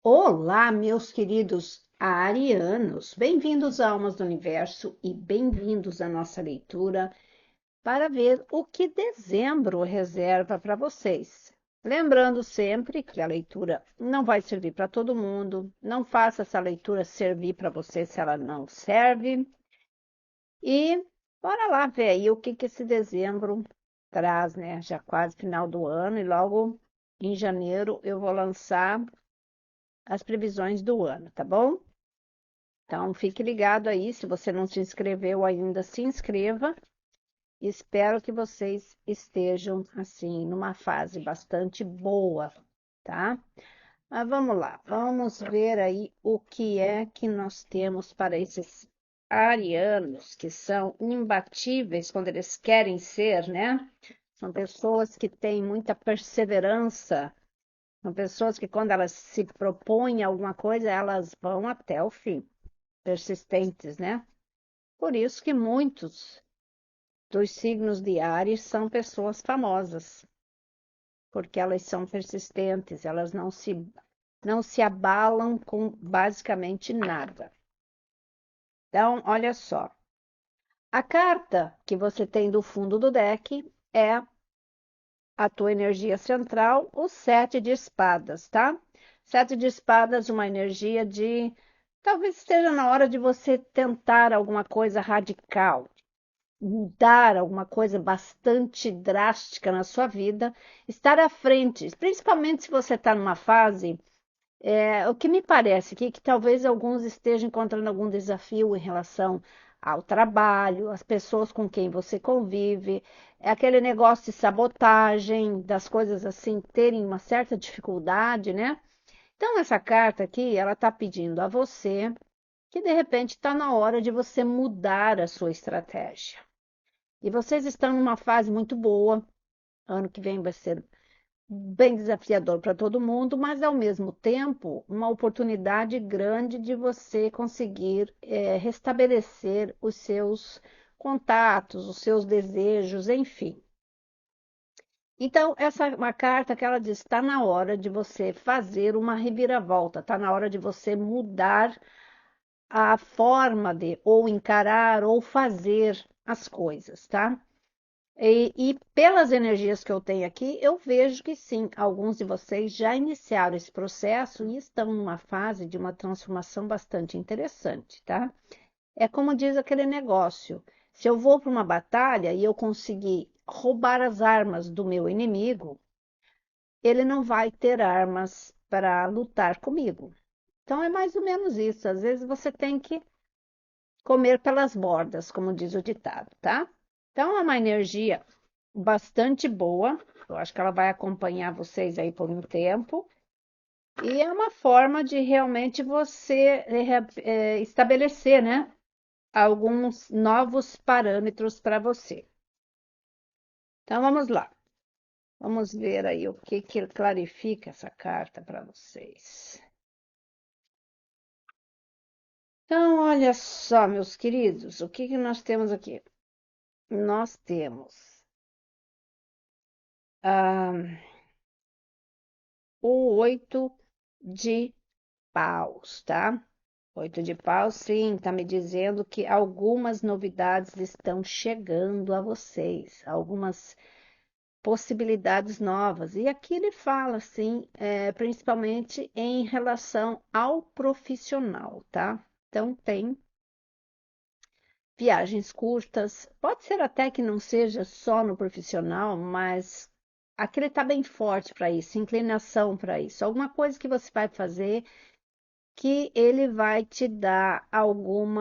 Olá, meus queridos arianos, bem-vindos a Almas do Universo e bem-vindos à nossa leitura para ver o que dezembro reserva para vocês. Lembrando sempre que a leitura não vai servir para todo mundo, não faça essa leitura servir para você se ela não serve. E bora lá ver aí o que esse dezembro traz, né? Já quase final do ano e logo em janeiro eu vou lançar as previsões do ano, tá bom? Então, fique ligado aí. Se você não se inscreveu ainda, se inscreva. Espero que vocês estejam, assim, numa fase bastante boa, tá? Mas vamos lá, vamos ver aí o que é que nós temos para esses arianos, que são imbatíveis quando eles querem ser, né? São pessoas que têm muita perseverança, são pessoas que, quando elas se propõem a alguma coisa, elas vão até o fim, persistentes, né? Por isso que muitos dos signos de Áries são pessoas famosas, porque elas são persistentes, elas não se abalam com basicamente nada. Então, olha só. A carta que você tem do fundo do deck é a tua energia central, o sete de espadas, tá? Sete de espadas, uma energia de talvez esteja na hora de você tentar alguma coisa radical, mudar alguma coisa bastante drástica na sua vida, estar à frente, principalmente se você está numa fase, o que me parece aqui é que talvez alguns estejam encontrando algum desafio em relação ao trabalho, às pessoas com quem você convive, é aquele negócio de sabotagem, das coisas assim terem uma certa dificuldade, né? Então, essa carta aqui, ela está pedindo a você que de repente está na hora de você mudar a sua estratégia. E vocês estão numa fase muito boa. Ano que vem vai ser bem desafiador para todo mundo, mas ao mesmo tempo uma oportunidade grande de você conseguir restabelecer os seus contatos, os seus desejos, enfim. Então, essa é uma carta que ela diz: está na hora de você fazer uma reviravolta, está na hora de você mudar a forma de ou encarar ou fazer as coisas, tá? E pelas energias que eu tenho aqui, eu vejo que sim, alguns de vocês já iniciaram esse processo e estão numa fase de uma transformação bastante interessante, tá? É como diz aquele negócio: se eu vou para uma batalha e eu conseguir roubar as armas do meu inimigo, ele não vai ter armas para lutar comigo. Então é mais ou menos isso. Às vezes você tem que comer pelas bordas, como diz o ditado, tá? Então é uma energia bastante boa. Eu acho que ela vai acompanhar vocês aí por um tempo. E é uma forma de realmente você estabelecer, né, alguns novos parâmetros para você. Então vamos lá. Vamos ver aí o que que clarifica essa carta para vocês. Então, olha só, meus queridos, o que que nós temos aqui? Nós temos ah, o oito de paus, tá? Oito de paus, sim, tá me dizendo que algumas novidades estão chegando a vocês, algumas possibilidades novas. E aqui ele fala, assim, principalmente em relação ao profissional, tá? Então, tem viagens curtas, pode ser até que não seja só no profissional, mas aqui ele tá bem forte para isso, inclinação para isso, alguma coisa que você vai fazer que ele vai te dar algum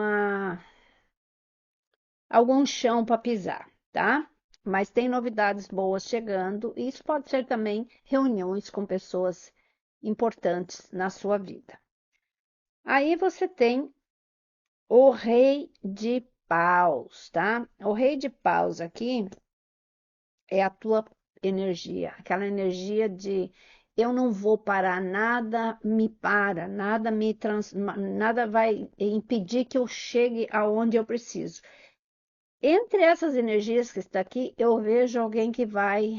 chão para pisar, tá? Mas tem novidades boas chegando, e isso pode ser também reuniões com pessoas importantes na sua vida. Aí você tem o rei de paus, tá? O rei de paus aqui é a tua energia, aquela energia de eu não vou parar, nada me para, nada vai impedir que eu chegue aonde eu preciso. Entre essas energias que está aqui, eu vejo alguém que vai,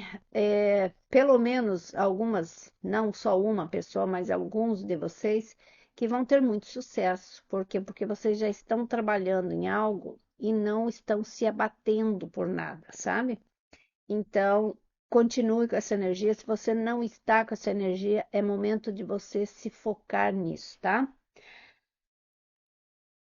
pelo menos algumas, não só uma pessoa, mas alguns de vocês, que vão ter muito sucesso. Por quê? Porque vocês já estão trabalhando em algo e não estão se abatendo por nada, sabe? Então, continue com essa energia. Se você não está com essa energia, é momento de você se focar nisso, tá?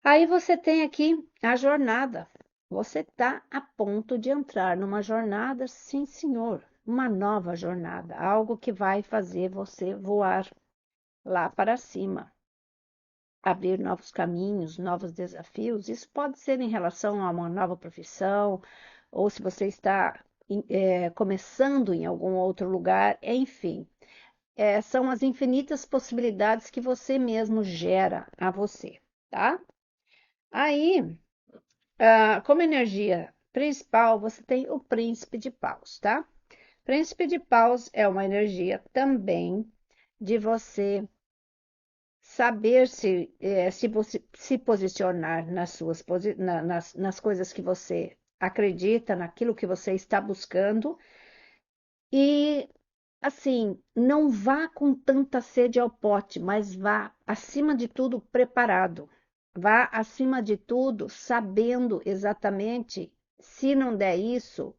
Aí você tem aqui a jornada. Você está a ponto de entrar numa jornada, sim, senhor, uma nova jornada, algo que vai fazer você voar lá para cima, abrir novos caminhos, novos desafios. Isso pode ser em relação a uma nova profissão, ou se você está começando em algum outro lugar, enfim. São as infinitas possibilidades que você mesmo gera a você, tá? Aí, como energia principal, você tem o príncipe de paus, tá? Príncipe de paus é uma energia também de você saber se posicionar nas coisas que você acredita, naquilo que você está buscando. E, assim, não vá com tanta sede ao pote, mas vá, acima de tudo, preparado. Vá, acima de tudo, sabendo exatamente, se não der isso,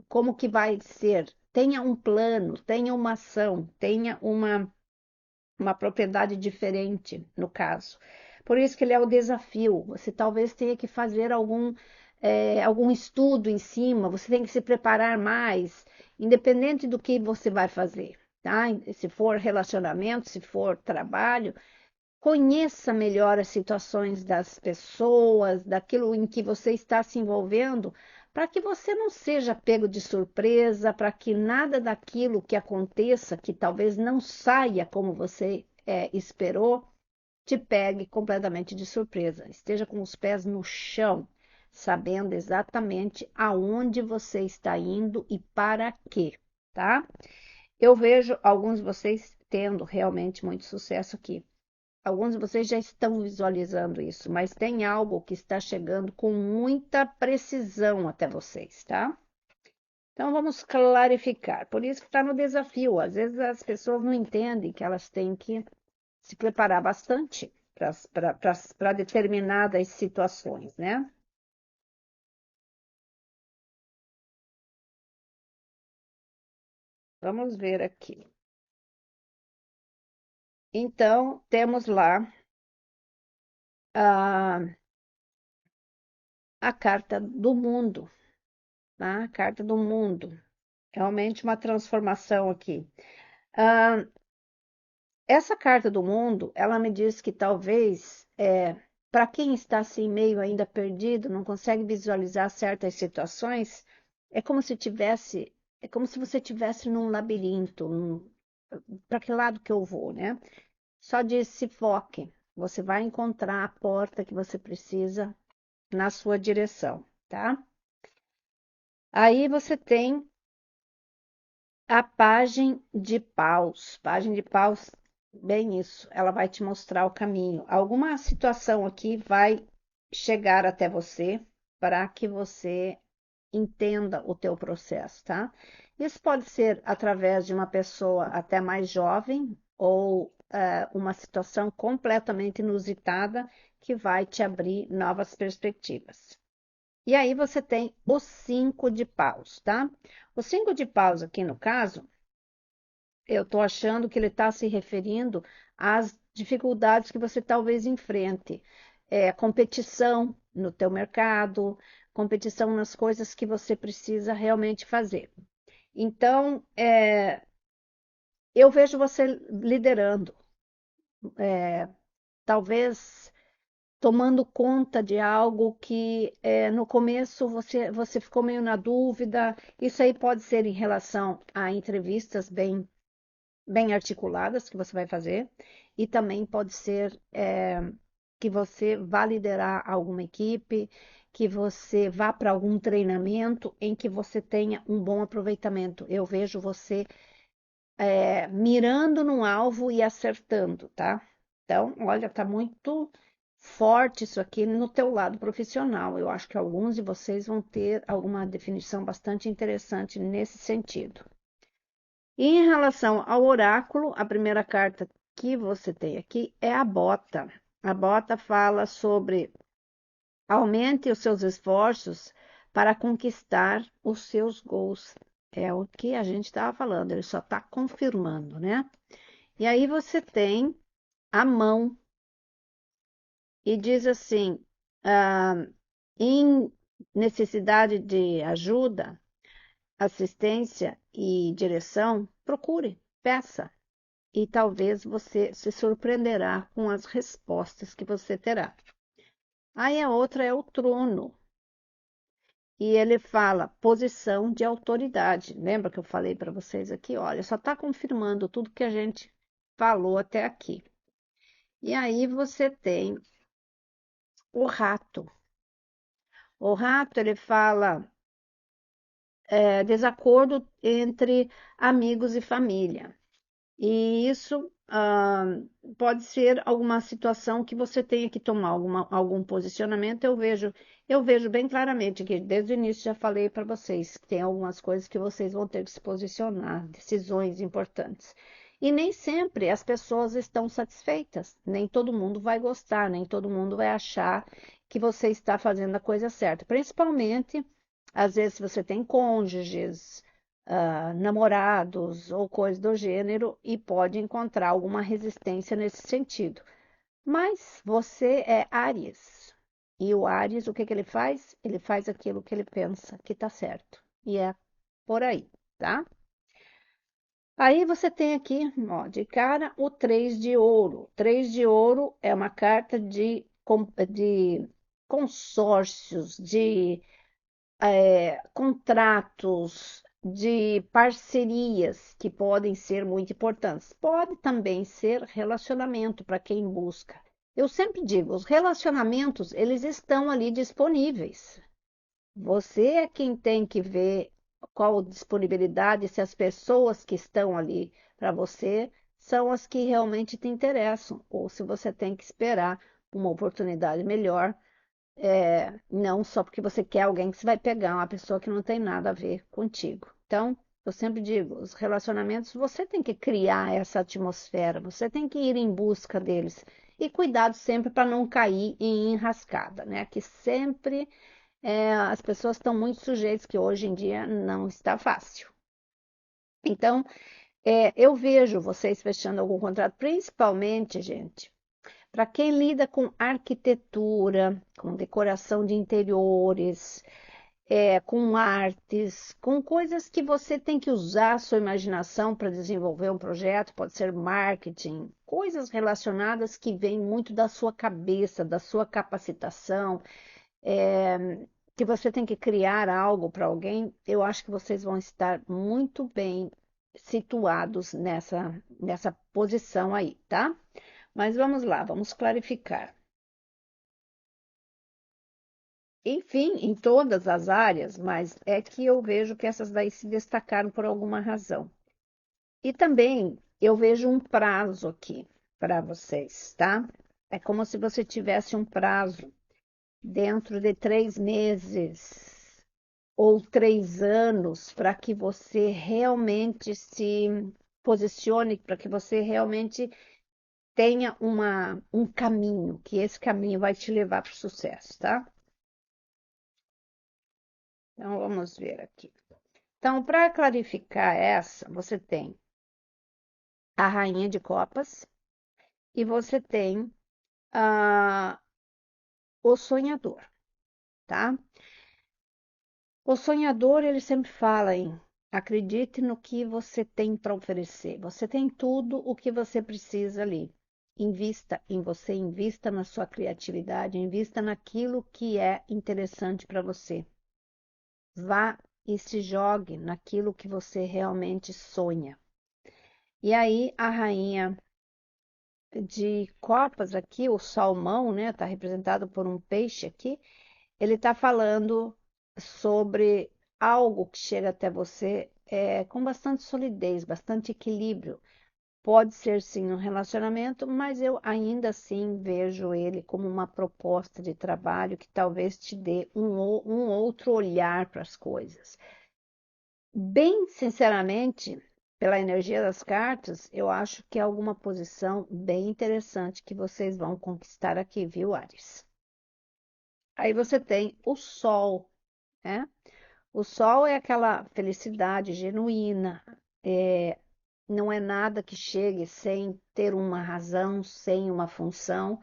como que vai ser. Tenha um plano, tenha uma ação, tenha uma propriedade diferente, no caso. Por isso que ele é o desafio. Você talvez tenha que fazer algum estudo em cima, você tem que se preparar mais, independente do que você vai fazer, tá? Se for relacionamento, se for trabalho, conheça melhor as situações das pessoas, daquilo em que você está se envolvendo, para que você não seja pego de surpresa, para que nada daquilo que aconteça, que talvez não saia como você esperou, te pegue completamente de surpresa. Esteja com os pés no chão, sabendo exatamente aonde você está indo e para quê, tá? Eu vejo alguns de vocês tendo realmente muito sucesso aqui. Alguns de vocês já estão visualizando isso, mas tem algo que está chegando com muita precisão até vocês, tá? Então vamos clarificar. Por isso que está no desafio. Às vezes as pessoas não entendem que elas têm que se preparar bastante para determinadas situações, né? Vamos ver aqui. Então, temos lá a, a carta do mundo, tá? A carta do mundo. Realmente uma transformação aqui. Ah, essa carta do mundo, ela me diz que talvez, para quem está assim meio ainda perdido, não consegue visualizar certas situações, é como se você tivesse num labirinto, para que lado que eu vou, né? Só diz se foque, você vai encontrar a porta que você precisa na sua direção, tá? Aí você tem a página de paus. Página de paus, bem isso. Ela vai te mostrar o caminho. Alguma situação aqui vai chegar até você para que você entenda o teu processo, tá? Isso pode ser através de uma pessoa até mais jovem ou uma situação completamente inusitada que vai te abrir novas perspectivas. E aí você tem o 5 de paus, tá? O 5 de paus aqui no caso, eu estou achando que ele está se referindo às dificuldades que você talvez enfrente. Competição no teu mercado, competição nas coisas que você precisa realmente fazer. Então, eu vejo você liderando, talvez tomando conta de algo que no começo você ficou meio na dúvida. Isso aí pode ser em relação a entrevistas bem articuladas que você vai fazer, e também pode ser que você vá liderar alguma equipe, que você vá para algum treinamento em que você tenha um bom aproveitamento. Eu vejo você mirando no alvo e acertando, tá? Então, olha, tá muito forte isso aqui no teu lado profissional. Eu acho que alguns de vocês vão ter alguma definição bastante interessante nesse sentido. E em relação ao oráculo, a primeira carta que você tem aqui é a bota. A bota fala sobre aumente os seus esforços para conquistar os seus goals. É o que a gente estava falando, ele só está confirmando, né? E aí você tem a mão e diz assim: ah, em necessidade de ajuda, assistência e direção, procure, peça, e talvez você se surpreenderá com as respostas que você terá. Aí a outra é o trono. E ele fala posição de autoridade. Lembra que eu falei para vocês aqui? Olha, só está confirmando tudo que a gente falou até aqui. E aí você tem o rato. O rato, ele fala desacordo entre amigos e família. E isso pode ser alguma situação que você tenha que tomar algum posicionamento. Eu vejo bem claramente que desde o início já falei para vocês que tem algumas coisas que vocês vão ter que se posicionar, decisões importantes. E nem sempre as pessoas estão satisfeitas, nem todo mundo vai gostar, nem todo mundo vai achar que você está fazendo a coisa certa. Principalmente, às vezes, se você tem cônjuges, namorados ou coisa do gênero e pode encontrar alguma resistência nesse sentido. Mas você é Áries. E o Áries, o que que ele faz? Ele faz aquilo que ele pensa que está certo. E é por aí, tá? Aí você tem aqui, ó, de cara, o 3 de ouro. 3 de ouro é uma carta de consórcios, de contratos, de parcerias que podem ser muito importantes. Pode também ser relacionamento para quem busca. Eu sempre digo, os relacionamentos, eles estão ali disponíveis. Você é quem tem que ver qual disponibilidade, se as pessoas que estão ali para você são as que realmente te interessam, ou se você tem que esperar uma oportunidade melhor, não só porque você quer alguém que você vai pegar, uma pessoa que não tem nada a ver contigo. Então, eu sempre digo, os relacionamentos, você tem que criar essa atmosfera, você tem que ir em busca deles. E cuidado sempre para não cair em enrascada, né? Que sempre as pessoas estão muito sujeitas, que hoje em dia não está fácil. Então, eu vejo vocês fechando algum contrato, principalmente, gente, para quem lida com arquitetura, com decoração de interiores, com artes, com coisas que você tem que usar a sua imaginação para desenvolver um projeto, pode ser marketing, coisas relacionadas que vêm muito da sua cabeça, da sua capacitação, que você tem que criar algo para alguém, eu acho que vocês vão estar muito bem situados nessa posição aí, tá? Mas vamos lá, vamos clarificar. Enfim, em todas as áreas, mas é que eu vejo que essas daí se destacaram por alguma razão. E também eu vejo um prazo aqui para vocês, tá? É como se você tivesse um prazo dentro de 3 meses ou 3 anos para que você realmente se posicione, para que você realmente tenha um caminho, que esse caminho vai te levar para o sucesso, tá? Então, vamos ver aqui. Então, para clarificar essa, você tem a Rainha de Copas e você tem ah, o Sonhador, tá? O sonhador, ele sempre fala em acredite no que você tem para oferecer. Você tem tudo o que você precisa ali. Invista em você, invista na sua criatividade, invista naquilo que é interessante para você. Vá e se jogue naquilo que você realmente sonha. E aí, a rainha de copas aqui, o salmão, né? Está representado por um peixe aqui. Ele está falando sobre algo que chega até você com bastante solidez, bastante equilíbrio. Pode ser sim um relacionamento, mas eu ainda assim vejo ele como uma proposta de trabalho que talvez te dê um outro olhar para as coisas. Bem sinceramente, pela energia das cartas, eu acho que é alguma posição bem interessante que vocês vão conquistar aqui, viu, Ares? Aí você tem o Sol, né? O Sol é aquela felicidade genuína, não é nada que chegue sem ter uma razão, sem uma função,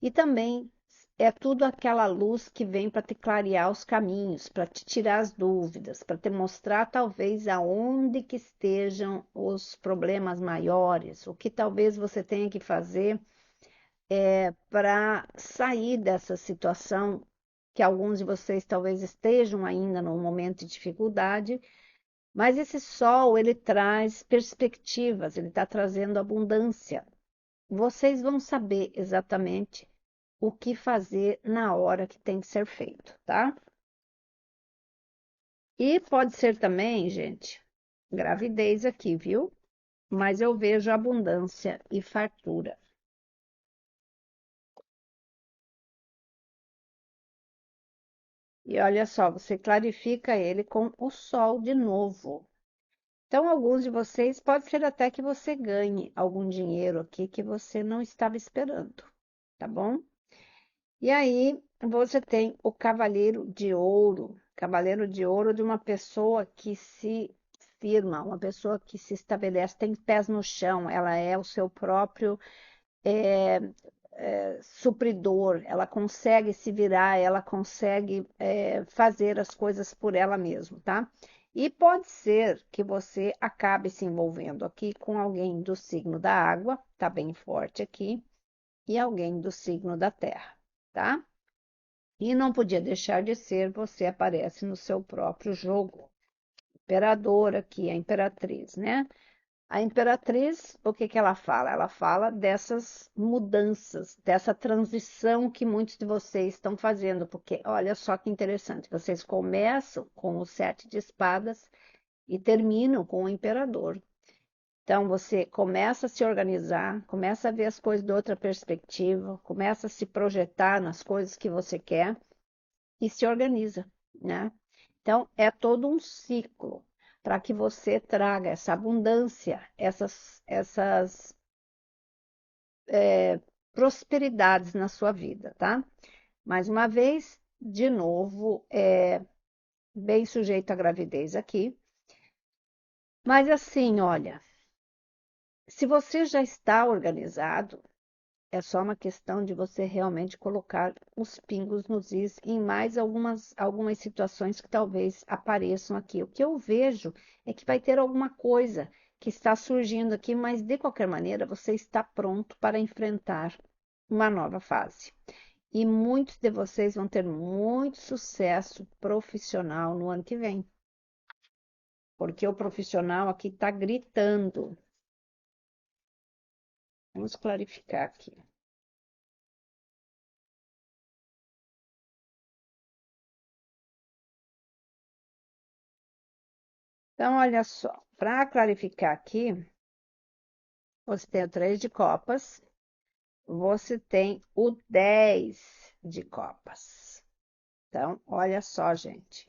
e também é tudo aquela luz que vem para te clarear os caminhos, para te tirar as dúvidas, para te mostrar talvez aonde que estejam os problemas maiores, o que talvez você tenha que fazer para sair dessa situação que alguns de vocês talvez estejam ainda num momento de dificuldade, mas esse sol, ele traz perspectivas, ele está trazendo abundância. Vocês vão saber exatamente o que fazer na hora que tem que ser feito, tá? E pode ser também, gente, gravidez aqui, viu? Mas eu vejo abundância e fartura. E olha só, você clarifica ele com o sol de novo. Então, alguns de vocês, pode ser até que você ganhe algum dinheiro aqui que você não estava esperando, tá bom? E aí, você tem o cavaleiro de ouro de uma pessoa que se firma, uma pessoa que se estabelece, tem pés no chão, ela é o seu próprio supridor, ela consegue se virar, ela consegue fazer as coisas por ela mesma, tá? E pode ser que você acabe se envolvendo aqui com alguém do signo da água, tá bem forte aqui, e alguém do signo da terra, tá? E não podia deixar de ser, você aparece no seu próprio jogo. Imperador aqui, a imperatriz, né? A imperatriz, o que que ela fala? Ela fala dessas mudanças, dessa transição que muitos de vocês estão fazendo, porque olha só que interessante, vocês começam com o sete de espadas e terminam com o imperador. Então você começa a se organizar, começa a ver as coisas de outra perspectiva, começa a se projetar nas coisas que você quer e se organiza, né? Então, é todo um ciclo para que você traga essa abundância, essas prosperidades na sua vida, tá? Mais uma vez, de novo, bem sujeito à gravidez aqui. Mas assim, olha, se você já está organizado, é só uma questão de você realmente colocar os pingos nos is em mais algumas situações que talvez apareçam aqui. O que eu vejo é que vai ter alguma coisa que está surgindo aqui, mas de qualquer maneira você está pronto para enfrentar uma nova fase. E muitos de vocês vão ter muito sucesso profissional no ano que vem, porque o profissional aqui está gritando. Vamos clarificar aqui. Então, olha só, para clarificar aqui, você tem o 3 de copas, você tem o 10 de copas. Então, olha só, gente,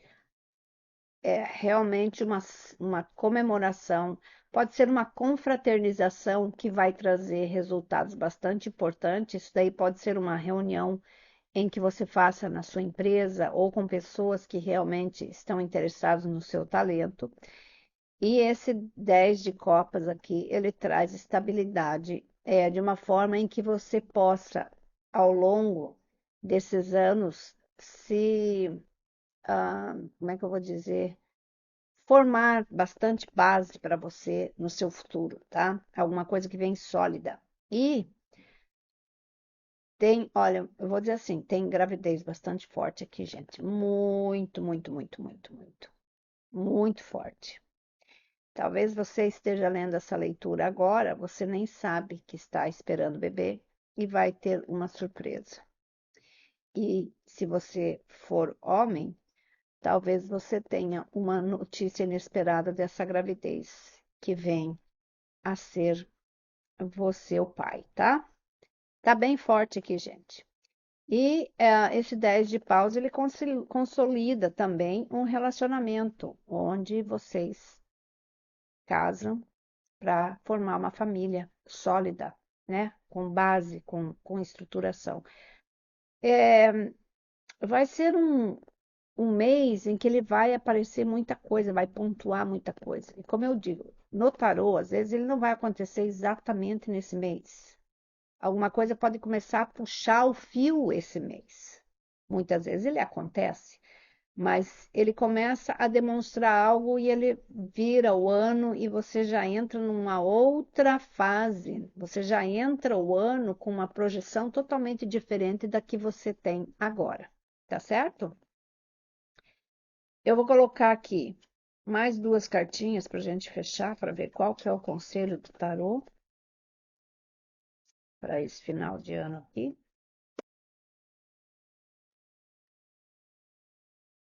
é realmente uma comemoração, pode ser uma confraternização que vai trazer resultados bastante importantes. Isso daí pode ser uma reunião em que você faça na sua empresa ou com pessoas que realmente estão interessadas no seu talento. E esse 10 de copas aqui, ele traz estabilidade, de uma forma em que você possa, ao longo desses anos, como é que eu vou dizer, formar bastante base para você no seu futuro, tá? Alguma coisa que vem sólida. E tem, olha, eu vou dizer assim, tem gravidez bastante forte aqui, gente. Muito, muito, muito, muito, muito. Muito forte. Talvez você esteja lendo essa leitura agora, você nem sabe que está esperando o bebê e vai ter uma surpresa. E se você for homem, talvez você tenha uma notícia inesperada dessa gravidez que vem a ser você o pai, tá? Tá bem forte aqui, gente. E esse 10 de paus, ele consolida também um relacionamento onde vocês casam para formar uma família sólida, né? Com base, com estruturação. Vai ser um mês em que ele vai aparecer muita coisa, vai pontuar muita coisa. E como eu digo, no tarô, às vezes ele não vai acontecer exatamente nesse mês. Alguma coisa pode começar a puxar o fio esse mês. Muitas vezes ele acontece, mas ele começa a demonstrar algo e ele vira o ano e você já entra numa outra fase. Você já entra o ano com uma projeção totalmente diferente da que você tem agora. Tá certo? Eu vou colocar aqui mais duas cartinhas para a gente fechar, para ver qual que é o conselho do tarô para esse final de ano aqui.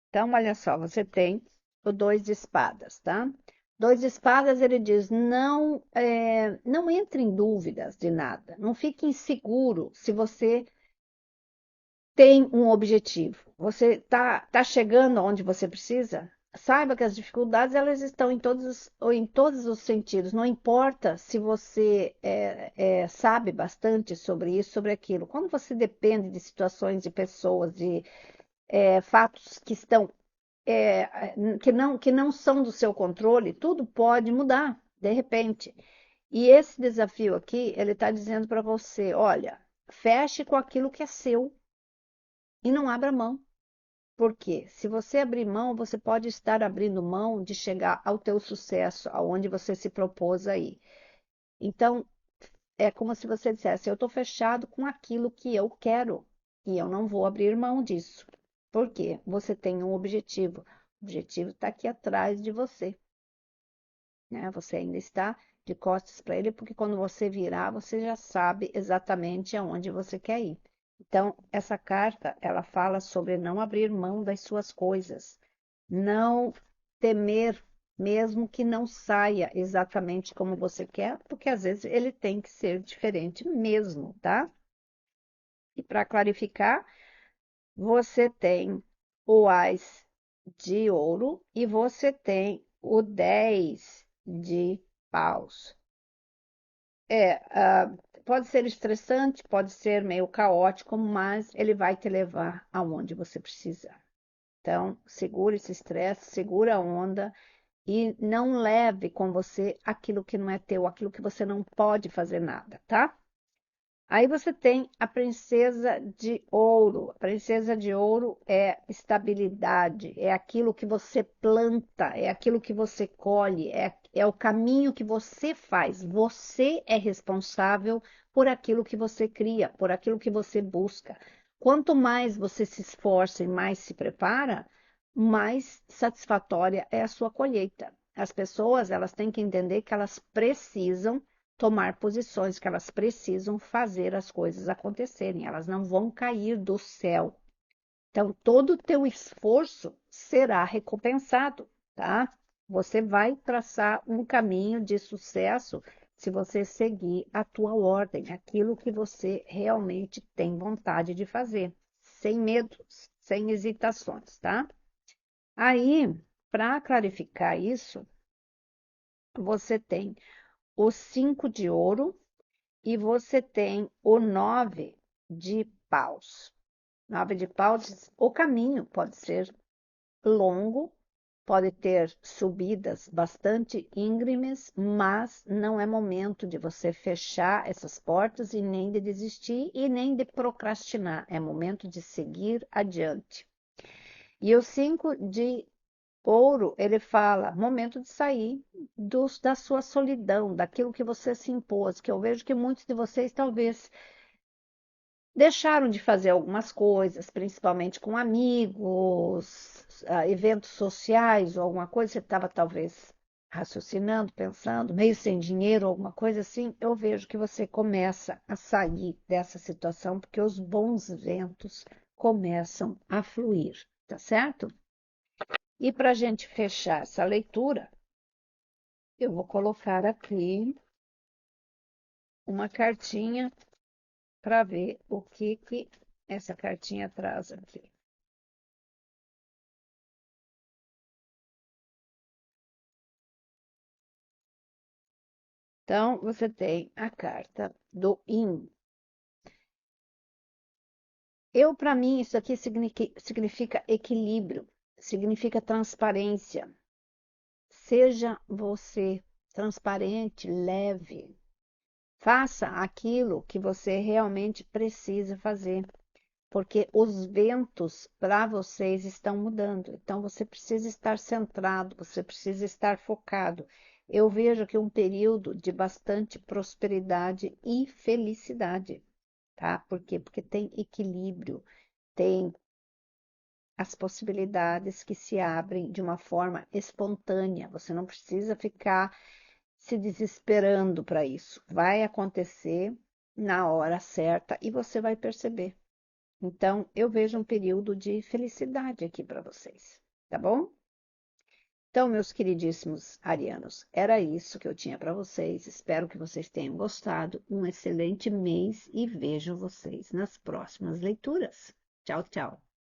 Então, olha só, você tem o dois de espadas, tá? Dois de espadas, ele diz, não entre em dúvidas de nada. Não fique inseguro se você tem um objetivo. Você tá chegando onde você precisa? Saiba que as dificuldades, elas estão em todos os sentidos. Não importa se você sabe bastante sobre isso, sobre aquilo. Quando você depende de situações, de pessoas, de fatos que não são do seu controle, tudo pode mudar de repente. E esse desafio aqui, ele está dizendo para você, olha, feche com aquilo que é seu e não abra mão. Por quê? Se você abrir mão, você pode estar abrindo mão de chegar ao teu sucesso, aonde você se propôs aí. Então, é como se você dissesse, eu estou fechado com aquilo que eu quero e eu não vou abrir mão disso. Por quê? Você tem um objetivo. O objetivo está aqui atrás de você, né? Você ainda está de costas para ele, porque quando você virar, você já sabe exatamente aonde você quer ir. Então, essa carta, ela fala sobre não abrir mão das suas coisas, não temer, mesmo que não saia exatamente como você quer, porque às vezes ele tem que ser diferente mesmo, tá? E para clarificar, você tem o Ás de ouro e você tem o 10 de paus. Pode ser estressante, pode ser meio caótico, mas ele vai te levar aonde você precisa. Então, segura esse estresse, segura a onda e não leve com você aquilo que não é teu, aquilo que você não pode fazer nada, tá? Aí você tem a princesa de ouro. A princesa de ouro é estabilidade, é aquilo que você planta, é aquilo que você colhe, é o caminho que você faz. Você é responsável por aquilo que você cria, por aquilo que você busca. Quanto mais você se esforça e mais se prepara, mais satisfatória é a sua colheita. As pessoas, elas têm que entender que elas precisam tomar posições, que elas precisam fazer as coisas acontecerem, elas não vão cair do céu. Então, todo o teu esforço será recompensado, tá? Você vai traçar um caminho de sucesso se você seguir a tua ordem, aquilo que você realmente tem vontade de fazer, sem medos, sem hesitações, tá? Aí, para clarificar isso, você tem o 5 de ouro, e você tem o 9 de paus. 9 de paus, o caminho pode ser longo, pode ter subidas bastante íngremes, mas não é momento de você fechar essas portas e nem de desistir e nem de procrastinar. É momento de seguir adiante. E o 5 de ouro, ele fala, momento de sair da sua solidão, daquilo que você se impôs, que eu vejo que muitos de vocês talvez deixaram de fazer algumas coisas, principalmente com amigos, eventos sociais ou alguma coisa, você estava talvez raciocinando, pensando, meio sem dinheiro, alguma coisa assim, eu vejo que você começa a sair dessa situação, porque os bons ventos começam a fluir, tá certo? E para a gente fechar essa leitura, eu vou colocar aqui uma cartinha para ver o que essa cartinha traz aqui. Então, você tem a carta do Yin. Para mim, isso aqui significa equilíbrio, significa transparência. Seja você transparente, leve. Faça aquilo que você realmente precisa fazer, porque os ventos para vocês estão mudando. Então, você precisa estar centrado, você precisa estar focado. Eu vejo aqui um período de bastante prosperidade e felicidade, tá? Por quê? Porque tem equilíbrio, tem as possibilidades que se abrem de uma forma espontânea. Você não precisa ficar se desesperando para isso. Vai acontecer na hora certa e você vai perceber. Então, eu vejo um período de felicidade aqui para vocês, tá bom? Então, meus queridíssimos arianos, era isso que eu tinha para vocês. Espero que vocês tenham gostado. Um excelente mês e vejo vocês nas próximas leituras. Tchau, tchau.